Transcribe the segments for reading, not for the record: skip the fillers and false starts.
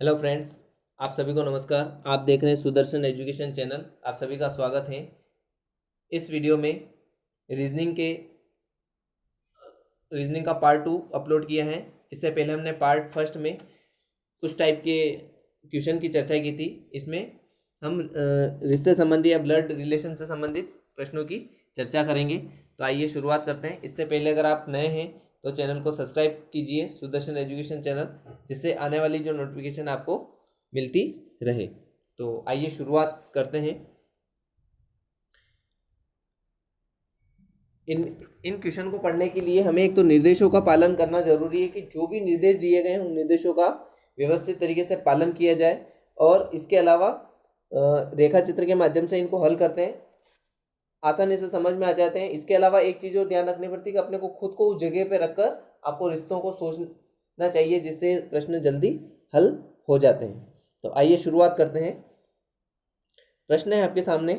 Hello friends, आप सभी को नमस्कार। आप देख रहे हैं सुदर्शन एजुकेशन चैनल। आप सभी का स्वागत है। इस वीडियो में रीजनिंग का पार्ट 2 अपलोड किया है। इससे पहले हमने पार्ट फर्स्ट में कुछ टाइप के क्वेश्चन की चर्चा की थी। इसमें हम रिश्ते संबंधी या ब्लड रिलेशन से संबंधित प्रश्नों की चर्चा करेंगे। तो आइए शुरुआत करते हैं। इससे पहले अगर आप नए हैं तो चैनल को सब्सक्राइब कीजिए, सुदर्शन एजुकेशन चैनल, जिससे आने वाली जो नोटिफिकेशन आपको मिलती रहे। तो आइए शुरुआत करते हैं। इन इन क्वेश्चन को पढ़ने के लिए हमें एक तो निर्देशों का पालन करना जरूरी है कि जो भी निर्देश दिए गए हैं उन निर्देशों का व्यवस्थित तरीके से पालन किया जाए। और इसके अलावा रेखा चित्र के माध्यम से इनको हल करते हैं, आसानी से समझ में आ जाते हैं। इसके अलावा एक चीज़ और ध्यान रखनी पड़ती है कि अपने को खुद को उस जगह पे रखकर आपको रिश्तों को सोचना चाहिए, जिससे प्रश्न जल्दी हल हो जाते हैं। तो आइए शुरुआत करते हैं। प्रश्न है आपके सामने,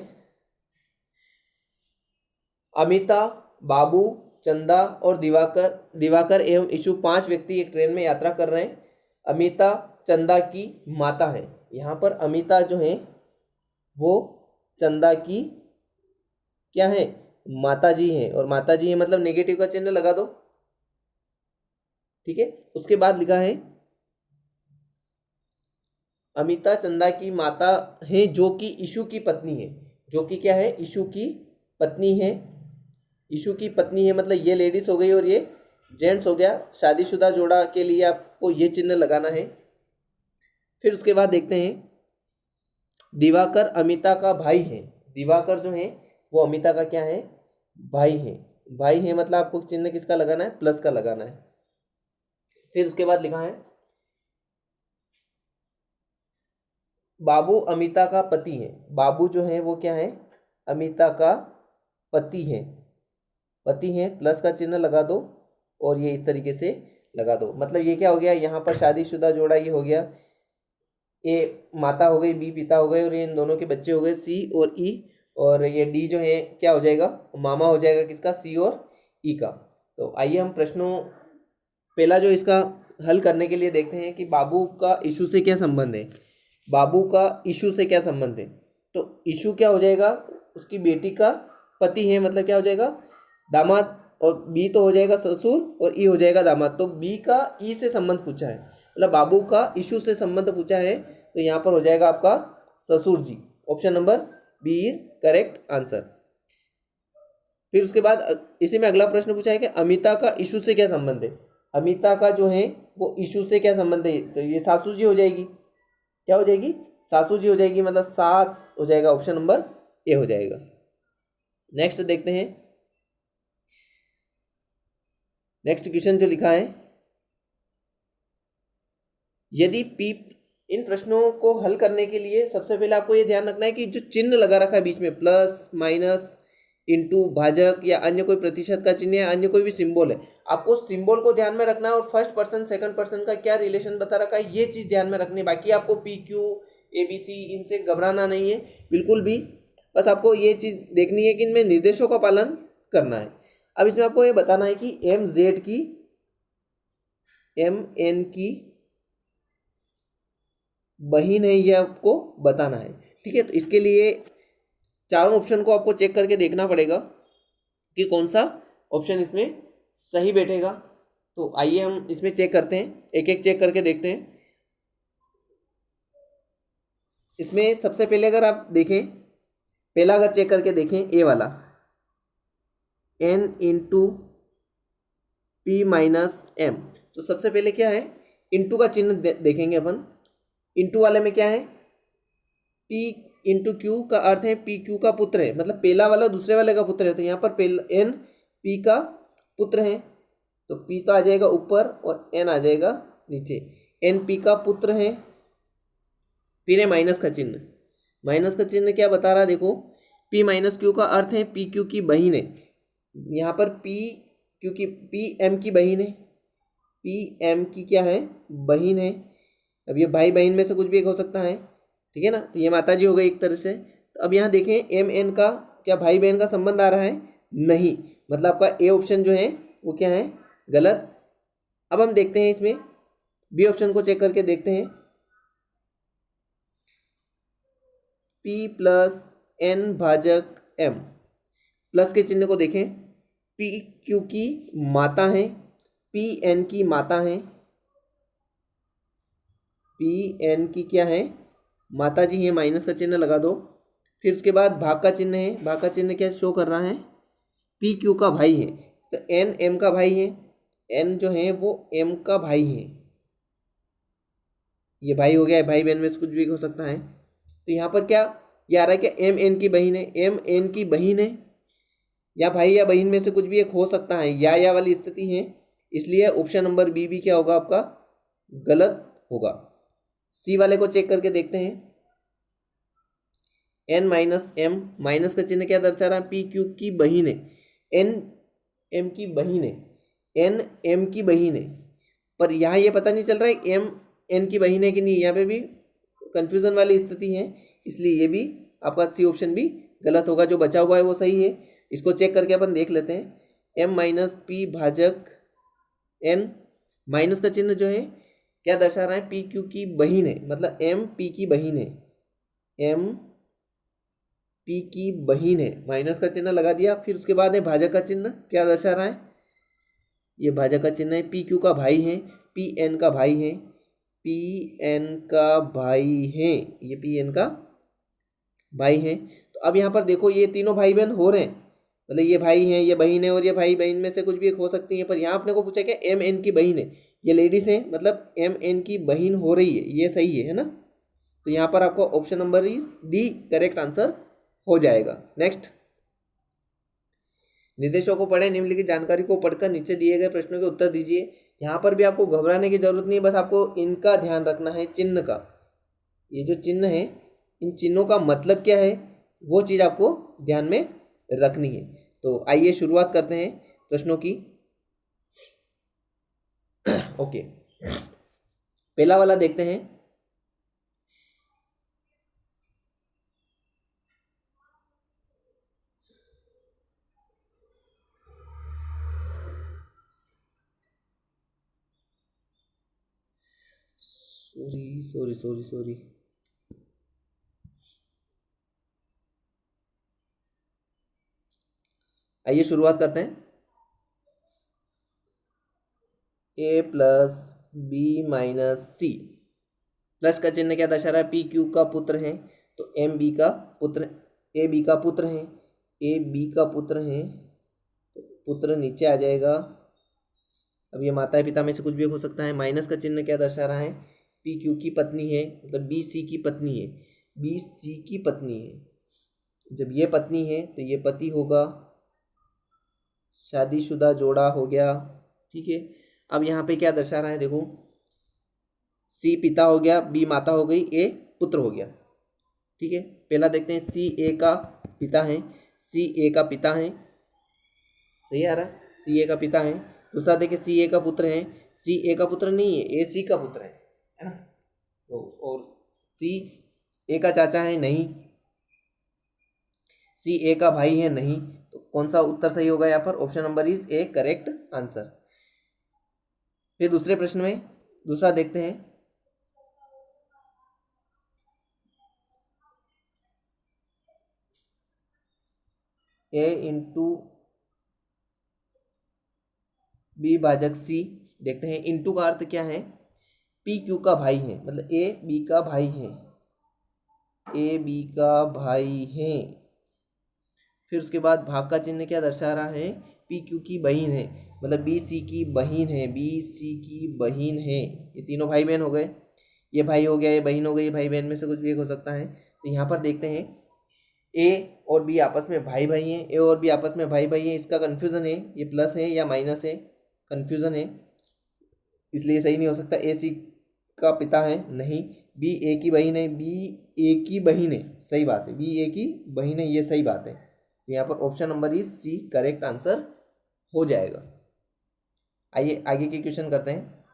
अमिता, बाबू, चंदा और दिवाकर एवं इशु 5 व्यक्ति एक ट्रेन में यात्रा कर रहे हैं। अमिता चंदा की माता है। यहाँ पर अमिता जो है वो चंदा की क्या है, माता जी है। और माता जी है मतलब नेगेटिव का चिन्ह लगा दो, ठीक है। उसके बाद लिखा है अमिता चंदा की माता है जो कि इशु की पत्नी है। जो कि क्या है, इशु की पत्नी है। इशु की पत्नी है मतलब ये लेडीज हो गई और ये जेंट्स हो गया। शादीशुदा जोड़ा के लिए आपको ये चिन्ह लगाना है। फिर उसके बाद देखते हैं, दिवाकर अमिता का भाई है। दिवाकर जो है वो अमिता का क्या है, भाई है। भाई है मतलब आपको चिन्ह किसका लगाना है, प्लस का लगाना है। फिर उसके बाद लिखा है बाबू अमिता का पति है। बाबू जो है वो क्या है, अमिता का पति है। पति है, प्लस का चिन्ह लगा दो और ये इस तरीके से लगा दो। मतलब ये क्या हो गया, यहाँ पर शादीशुदा जोड़ा ये हो गया। ए माता हो गई, बी पिता हो गए और ये इन दोनों के बच्चे हो गए सी और ई। और ये डी जो है क्या हो जाएगा, मामा हो जाएगा किसका, सी और ई का। तो आइए हम प्रश्नों पहला जो इसका हल करने के लिए देखते हैं कि बाबू का इशू से क्या संबंध है। बाबू का इशू से क्या संबंध है, तो इशू क्या हो जाएगा, उसकी बेटी का पति है मतलब क्या हो जाएगा, दामाद। और बी तो हो जाएगा ससुर और ई हो जाएगा दामाद। तो बी का ई से संबंध पूछा है, मतलब बाबू का इशू से संबंध पूछा है। तो यहाँ पर हो जाएगा आपका ससुर जी। Option number B is correct answer. फिर उसके बाद इसी में अगला प्रश्न पूछा है कि अमिता का इशू से क्या संबंध है। अमिता का जो है वो इशू से क्या संबंध है, तो ये सासू जी हो जाएगी। क्या हो जाएगी, सासू जी हो जाएगी, मतलब सास हो जाएगा। ऑप्शन नंबर ए हो जाएगा। नेक्स्ट देखते हैं, नेक्स्ट क्वेश्चन जो लिखा है, यदि पी, इन प्रश्नों को हल करने के लिए सबसे पहले आपको ये ध्यान रखना है कि जो चिन्ह लगा रखा है बीच में, प्लस माइनस इंटू भाजक या अन्य कोई प्रतिशत का चिन्ह या अन्य कोई भी सिंबल है, आपको सिंबल को ध्यान में रखना है। और फर्स्ट पर्सन सेकंड पर्सन का क्या रिलेशन बता रखा है ये चीज़ ध्यान में रखनी है। बाकी आपको P Q A B C इनसे घबराना नहीं है बिल्कुल भी। बस आपको ये चीज़ देखनी है कि इनमें निर्देशों का पालन करना है। अब इसमें आपको ये बताना है कि एम जेड की, एम एन की बहिन है, ये आपको बताना है, ठीक है। तो इसके लिए चारों ऑप्शन को आपको चेक करके देखना पड़ेगा कि कौन सा ऑप्शन इसमें सही बैठेगा। तो आइए हम इसमें चेक करते हैं, एक एक चेक करके देखते हैं। इसमें सबसे पहले अगर आप देखें, पहला अगर चेक करके देखें ए वाला, N into P minus M, तो सबसे पहले क्या है, इंटू का चिन्ह देखेंगे अपन। इंटू वाले में क्या है, पी इंटू क्यू का अर्थ है पी क्यू का पुत्र है, मतलब पहला वाला दूसरे वाले का पुत्र है। तो यहाँ पर एन पी का पुत्र है, तो पी तो आ जाएगा ऊपर और एन आ जाएगा नीचे। एन पी का पुत्र है। फिर है माइनस का चिन्ह। माइनस का चिन्ह क्या बता रहा है, देखो, पी माइनस क्यू का अर्थ है पी क्यू की बहिन है। यहाँ पर पी क्यू की, पी एम की बहिन है, पी एम की क्या है, बहिन है। अब ये भाई बहन में से कुछ भी एक हो सकता है, ठीक है ना। तो ये माता जी हो गई एक तरह से। तो अब यहाँ देखें एम एन का क्या भाई बहन का संबंध आ रहा है, नहीं, मतलब आपका ए ऑप्शन जो है वो क्या है, गलत। अब हम देखते हैं इसमें बी ऑप्शन को चेक करके देखते हैं। P प्लस N भाजक M। प्लस के चिन्ह को देखें, P Q की माता है, P N की माता है, P N की क्या है, माता जी है, माइनस का चिन्ह लगा दो। फिर उसके बाद भाग का चिन्ह है, भाग का चिन्ह क्या शो कर रहा है, P Q का भाई है, तो N M का भाई है, N जो है वो M का भाई है, ये भाई हो गया, भाई बहन में से कुछ भी हो सकता है। तो यहाँ पर क्या ये आ रहा है कि M N की बहन है, M N की बहन है, या भाई या बहन में से कुछ भी एक हो सकता है, या वाली स्थिति है, इसलिए ऑप्शन नंबर बी भी क्या होगा आपका गलत होगा। सी वाले को चेक करके देखते हैं, N माइनस M, माइनस का चिन्ह क्या दर्शा रहा है, P Q की बहन है, N M की बहन है, N M की बहन है, पर यहाँ ये पता नहीं चल रहा है M N की बहन है कि नहीं, यहाँ पे भी कंफ्यूजन वाली स्थिति है, इसलिए ये भी आपका सी ऑप्शन भी गलत होगा, जो बचा हुआ है वो सही है। इसको चेक करके अपन देख लेते हैं, M माइनस P भाजक N, माइनस का चिन्ह जो है क्या दर्शा रहा है, P Q की बहन है, मतलब M P की बहन है, M P की बहन है, माइनस का चिन्ह लगा दिया। फिर उसके बाद है भाजक का चिन्ह, क्या दर्शा रहा है, ये भाजक का चिन्ह है, P Q का भाई है, P N का भाई है, P N का भाई है, ये P N का भाई है। तो अब यहाँ पर देखो ये तीनों भाई बहन हो रहे हैं, मतलब ये भाई हैं, ये बहन है, और ये भाई बहन में से कुछ भी एक हो सकती है, पर यहाँ अपने को पूछा क्या M N की बहन है, ये लेडीज है, मतलब M N की बहन हो रही है, ये सही है ना। तो यहाँ पर आपको option number is D correct answer हो जाएगा। नेक्स्ट, निर्देशों को पढ़ें, निम्नलिखित जानकारी को पढ़कर नीचे दिए गए प्रश्नों के उत्तर दीजिए। यहाँ पर भी आपको घबराने की जरूरत नहीं है, बस आपको इनका ध्यान रखना है, चिन्ह का, ये जो चिन्ह है इन चिन्हों का मतलब क्या है वो चीज़ आपको ध्यान में रखनी है। तो आइए शुरुआत करते हैं प्रश्नों की। ओके, पहला वाला देखते हैं, सॉरी सॉरी सॉरी सॉरी, आइए शुरुआत करते हैं। ए प्लस बी माइनस सी, प्लस का चिन्ह क्या दर्शा रहा है, पी क्यू का पुत्र है, तो एम बी का पुत्र, ए बी का पुत्र है, ए बी का पुत्र है, तो पुत्र नीचे आ जाएगा। अब ये माता पिता में से कुछ भी हो सकता है। माइनस का चिन्ह क्या दर्शा रहा है, पी क्यू की पत्नी है, मतलब बी सी की पत्नी है, बी सी की पत्नी है, जब ये पत्नी है तो ये पति होगा, शादीशुदा जोड़ा हो गया, ठीक है। अब यहाँ पे क्या दर्शा रहा है, देखो सी पिता हो गया, बी माता हो गई, ए पुत्र हो गया, ठीक है। पहला देखते हैं, सी ए का पिता है, सी ए का पिता है, सही आ रहा है, सी ए का पिता है। दूसरा देखिए, सी ए का पुत्र है, सी ए का पुत्र नहीं है, ए सी का पुत्र है ना। तो और सी ए का चाचा है, नहीं, सी ए का भाई है, नहीं, तो कौन सा उत्तर सही होगा यहाँ पर, option number is A correct answer. फिर दूसरे प्रश्न में दूसरा देखते हैं, ए इंटू बी भाजक सी, देखते हैं इंटू का अर्थ क्या है, पी क्यू का भाई है, मतलब ए बी का भाई है, ए बी का भाई है। फिर उसके बाद भाग का चिन्ह क्या दर्शा रहा है, पी क्यू की बहन है, मतलब बी सी की बहन है, बी सी की बहन है, ये तीनों भाई बहन हो गए, ये भाई हो गया, ये बहन हो गई, ये भाई बहन में से कुछ भी एक हो सकता है। तो यहाँ पर देखते हैं, ए और बी आपस में भाई भाई हैं, ए और बी आपस में भाई भाई हैं, इसका कन्फ्यूज़न है, ये प्लस है या माइनस है, कन्फ्यूज़न है, इसलिए सही नहीं हो सकता। ए सी का पिता है, नहीं, बी ए की बहन है, बी ए की बहन है, सही बात है, बी ए की बहन है, ये सही बात है। तो यहाँ पर option number is C correct answer हो जाएगा। आइए आगे के क्वेश्चन करते हैं।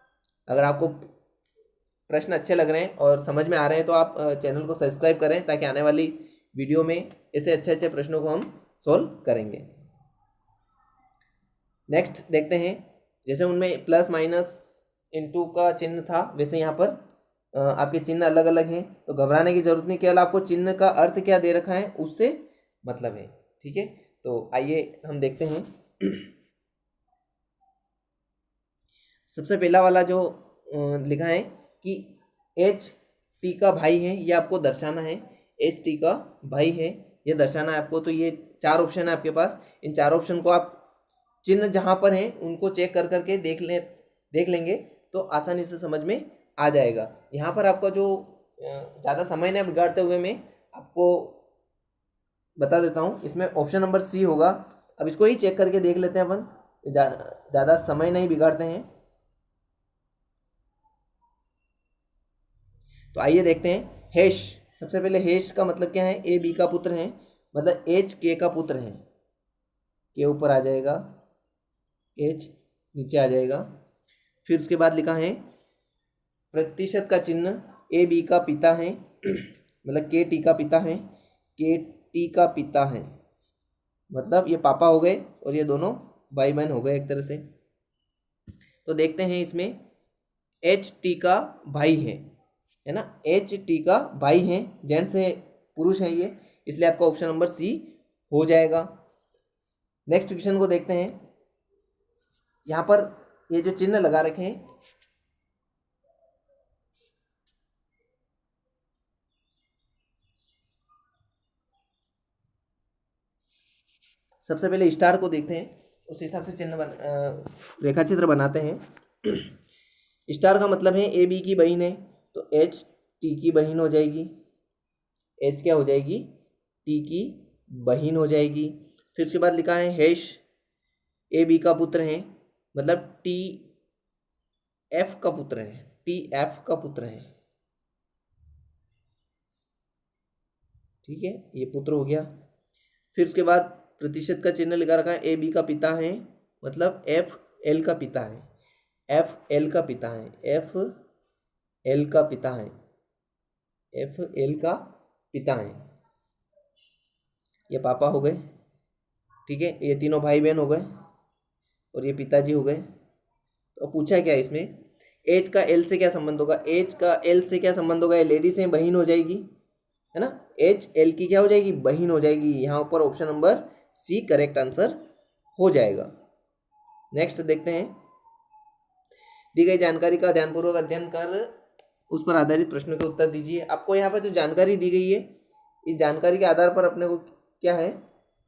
अगर आपको प्रश्न अच्छे लग रहे हैं और समझ में आ रहे हैं तो आप चैनल को सब्सक्राइब करें, ताकि आने वाली वीडियो में ऐसे अच्छे अच्छे प्रश्नों को हम सॉल्व करेंगे। नेक्स्ट देखते हैं, जैसे उनमें प्लस माइनस इंटू का चिन्ह था, वैसे यहाँ पर आपके चिन्ह अलग अलग हैं तो घबराने की जरूरत नहीं, केवल आपको चिन्ह का अर्थ क्या दे रखा है उससे मतलब है। ठीक है, तो आइए हम देखते हैं। सबसे पहला वाला जो लिखा है कि एच टी का भाई है, ये आपको दर्शाना है। एच टी का भाई है ये दर्शाना है आपको। तो ये 4 ऑप्शन है आपके पास, इन 4 ऑप्शन को आप चिन्ह जहाँ पर हैं उनको चेक कर करके देख लेंगे तो आसानी से समझ में आ जाएगा। यहाँ पर आपका जो ज़्यादा समय न बिगाड़ते हुए मैं आपको बता देता हूँ, इसमें ऑप्शन नंबर सी होगा। अब इसको ही चेक करके देख लेते हैं अपन, ज़्यादा समय नहीं बिगाड़ते हैं। तो आइए देखते हैं। हैश, सबसे पहले हैश का मतलब क्या है, ए बी का पुत्र है, मतलब एच के का पुत्र है। के ऊपर आ जाएगा, एच नीचे आ जाएगा। फिर उसके बाद लिखा है प्रतिशत का चिन्ह, ए बी का पिता है मतलब के टी का पिता है, के टी का पिता है, मतलब ये पापा हो गए और ये दोनों भाई बहन हो गए एक तरह से। तो देखते हैं इसमें एच टी का भाई है ना, एच टी का भाई है, जेंट्स है, पुरुष है ये, इसलिए आपका ऑप्शन नंबर सी हो जाएगा। नेक्स्ट क्वेश्चन को देखते हैं। यहाँ पर ये जो चिन्ह लगा रखे हैं, सबसे पहले स्टार को देखते हैं, उस हिसाब से रेखा चित्र बनाते हैं। स्टार का मतलब है ए बी की बहन है, तो एच टी की बहन हो जाएगी। एच क्या हो जाएगी, टी की बहन हो जाएगी। फिर उसके बाद लिखा है हैश, ए बी का पुत्र है, मतलब टी एफ का पुत्र है, टी एफ का पुत्र है। ठीक है, ये पुत्र हो गया। फिर उसके बाद प्रतिशत का चिन्ह लगा रखा है, ए बी का पिता है, मतलब एफ एल का पिता है, एफ एल का पिता है, एफ एल का पिता है, एफ एल का पिता है। ये पापा हो गए। ठीक है, ये तीनों भाई बहन हो गए और ये पिताजी हो गए। तो पूछा क्या इसमें, एच का एल से क्या संबंध होगा, एच का एल से क्या संबंध होगा, ये लेडी से बहन हो जाएगी, है ना, एच एल की क्या हो जाएगी, बहन हो जाएगी। यहाँ पर option number C correct answer हो जाएगा। नेक्स्ट देखते हैं, दी गई जानकारी का ध्यानपूर्वक अध्ययन कर उस पर आधारित प्रश्नों के उत्तर दीजिए। आपको यहाँ पर जो जानकारी दी गई है, इस जानकारी के आधार पर अपने को क्या है,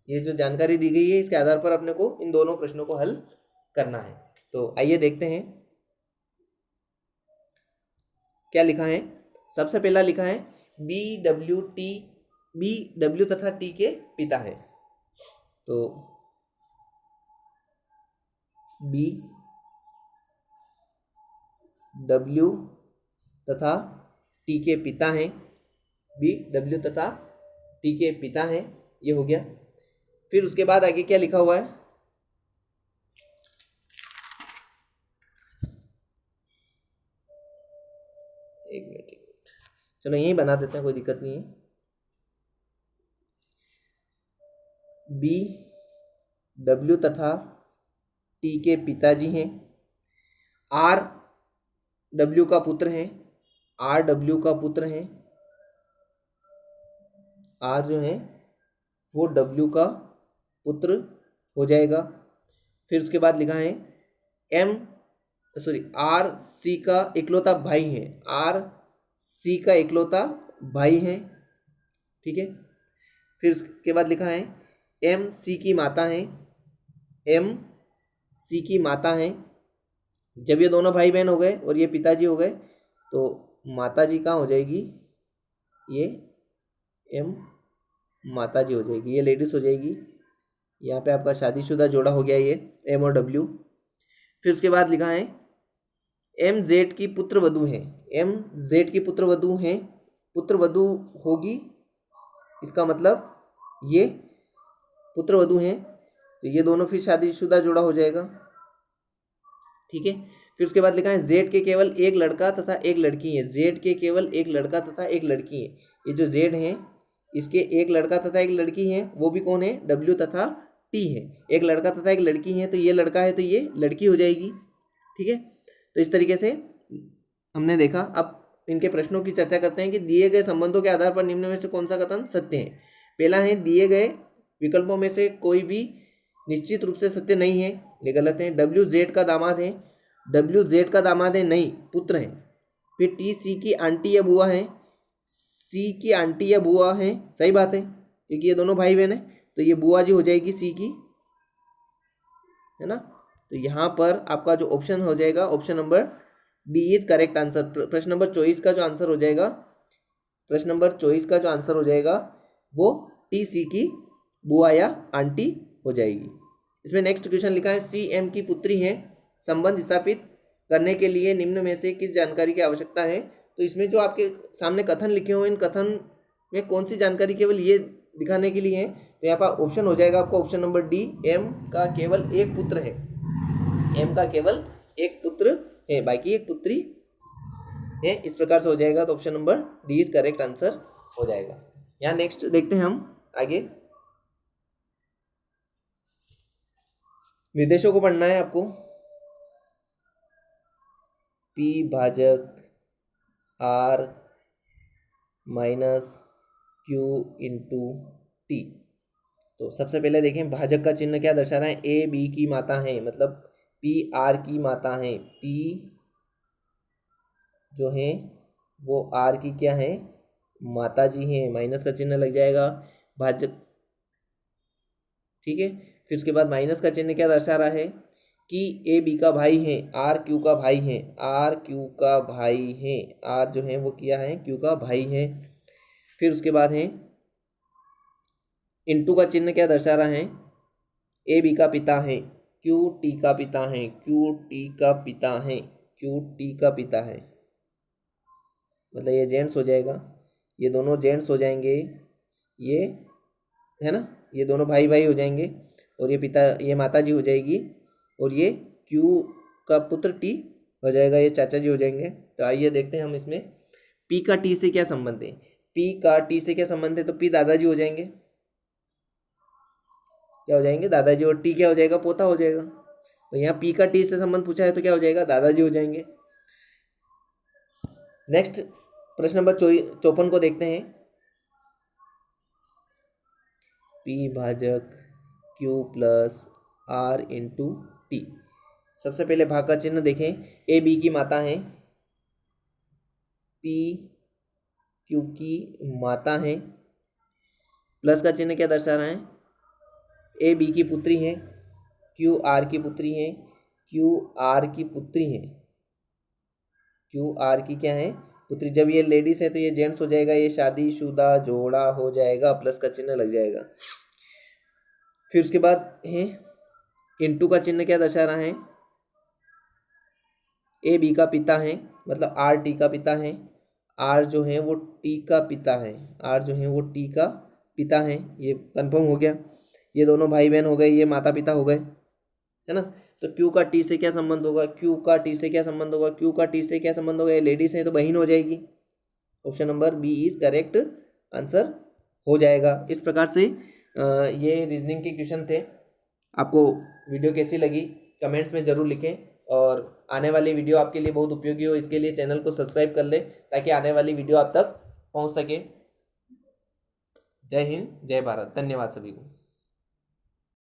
ये जो जानकारी दी गई है इसके आधार पर अपने को इन दोनों प्रश्नों को हल करना है। तो आइए देखते हैं क्या लिखा है। सबसे पहला लिखा है बी डब्ल्यू तथा टी के पिता है। तो बी डब्ल्यू तथा टी के पिता हैं, बी डब्ल्यू तथा टी के पिता हैं, ये हो गया। फिर उसके बाद आगे क्या लिखा हुआ है, एक मिनट चलो यही बना देते हैं, कोई दिक्कत नहीं है। बी डब्ल्यू तथा टी के पिताजी हैं, आर डब्ल्यू का पुत्र है, आर डब्ल्यू का पुत्र है, आर जो है वो डब्ल्यू का पुत्र हो जाएगा। फिर उसके बाद लिखा है आर सी का इकलौता भाई है, आर सी का इकलौता भाई है। ठीक है, फिर उसके बाद लिखा है एम सी की माता है, एम सी की माता है। जब ये दोनों भाई बहन हो गए और ये पिताजी हो गए तो माता जी कहाँ हो जाएगी, ये एम माता जी हो जाएगी, ये लेडीज हो जाएगी। यहाँ पे आपका शादीशुदा जोड़ा हो गया ये एम और डब्ल्यू। फिर उसके बाद लिखा है एम जेड की पुत्र वधू है, एम जेड की पुत्र वधू है, पुत्र वधू होगी, इसका मतलब ये पुत्र वधू हैं, तो ये दोनों फिर शादीशुदा जोड़ा हो जाएगा। ठीक है, फिर उसके बाद लिखा है जेड के केवल एक लड़का तथा एक लड़की है, जेड के केवल एक लड़का तथा एक लड़की है। ये जो जेड है इसके एक लड़का तथा एक लड़की है, वो भी कौन है, डब्ल्यू तथा टी है। एक लड़का तथा एक लड़की है, तो ये लड़का है तो ये लड़की हो जाएगी। ठीक है, तो इस तरीके से हमने देखा। अब इनके प्रश्नों की चर्चा करते हैं कि दिए गए संबंधों के आधार पर निम्न में से कौन सा कथन सत्य है। पहला है दिए गए विकल्पों में से कोई भी निश्चित रूप से सत्य नहीं है, ये गलत है। डब्ल्यू जेड का दामाद है, डब्ल्यू जेड का दामाद है नहीं, पुत्र है। फिर टी सी की आंटी या बुआ है, सी की आंटी या बुआ है, सही बात है क्योंकि ये दोनों भाई बहन है, तो ये बुआ जी हो जाएगी सी की, है ना। तो यहाँ पर आपका जो ऑप्शन हो जाएगा option number D is correct answer. प्रश्न नंबर 24 का जो आंसर हो जाएगा, प्रश्न नंबर 24 का जो आंसर हो जाएगा वो टी सी की बुआ या आंटी हो जाएगी। इसमें नेक्स्ट क्वेश्चन लिखा है सी एम की पुत्री है, संबंध स्थापित करने के लिए निम्न में से किस जानकारी की आवश्यकता है। तो इसमें जो आपके सामने कथन लिखे हुए इन कथन में कौन सी जानकारी केवल ये दिखाने के लिए है, तो यहाँ पर ऑप्शन हो जाएगा आपका ऑप्शन नंबर डी, एम का केवल एक पुत्र है, एम का केवल एक पुत्र है, बाकी एक पुत्री है, इस प्रकार से हो जाएगा। तो option number D is correct answer हो जाएगा। यहाँ नेक्स्ट देखते हैं हम आगे, निर्देशों को पढ़ना है आपको। P भाजक R minus Q into T. तो सबसे पहले देखें भाजक का चिन्ह क्या दर्शा रहा है, ए बी की माता है, मतलब P R की माता है, P जो है वो R की क्या है, माता जी हैं, माइनस का चिन्ह लग जाएगा भाजक, ठीक है। फिर उसके बाद माइनस का चिन्ह क्या दर्शा रहा है कि ए बी का भाई है, आर क्यू का भाई है, आर क्यू का भाई है, आर जो है वो क्या है, क्यू का भाई है। फिर उसके बाद है इनटू का चिन्ह क्या दर्शा रहा है, ए बी का पिता है, क्यू टी का पिता है, क्यू टी का पिता है, क्यू टी का पिता है, मतलब ये जेंट्स हो जाएगा, ये दोनों जेंट्स हो जाएंगे, ये है ना, ये दोनों भाई भाई हो जाएंगे, और ये पिता, ये माता जी हो जाएगी, और ये क्यू का पुत्र टी हो जाएगा, ये चाचा जी हो जाएंगे। तो आइए देखते हैं हम इसमें पी का टी से क्या संबंध है, पी का टी से क्या संबंध है, तो पी दादाजी हो जाएंगे, क्या हो जाएंगे, दादाजी, और टी क्या हो जाएगा, पोता हो जाएगा। तो यहाँ पी का टी से संबंध पूछा है तो क्या हो जाएगा, दादाजी हो जाएंगे। नेक्स्ट प्रश्न नंबर 54 को देखते हैं, P भाजक Q plus R into T. सबसे पहले भाग का चिन्ह देखें, ए बी की माता है, P Q की माता है, प्लस का चिन्ह क्या दर्शा रहा है, ए बी की पुत्री है, Q R की पुत्री है, Q R की पुत्री है, Q R की क्या है, पुत्री। जब ये लेडीज है तो ये जेंट्स हो जाएगा, ये शादीशुदा जोड़ा हो जाएगा, प्लस का चिन्ह लग जाएगा। फिर उसके बाद है इनटू का चिन्ह क्या दर्शा रहा है, ए बी का पिता है, मतलब आर टी का पिता है, आर जो है वो टी का पिता है, आर जो है वो टी का पिता है, ये कंफर्म हो गया। ये दोनों भाई बहन हो गए, ये माता पिता हो गए, है ना। तो क्यू का टी से क्या संबंध होगा, क्यू का टी से क्या संबंध होगा, क्यू का टी से क्या संबंध होगा, ये लेडीज है तो बहन हो जाएगी। Option number B is correct answer हो जाएगा। इस प्रकार से ये रीजनिंग के क्वेश्चन थे। आपको वीडियो कैसी लगी कमेंट्स में ज़रूर लिखें, और आने वाली वीडियो आपके लिए बहुत उपयोगी हो इसके लिए चैनल को सब्सक्राइब कर लें ताकि आने वाली वीडियो आप तक पहुंच सके। जय हिंद, जय भारत, धन्यवाद सभी को।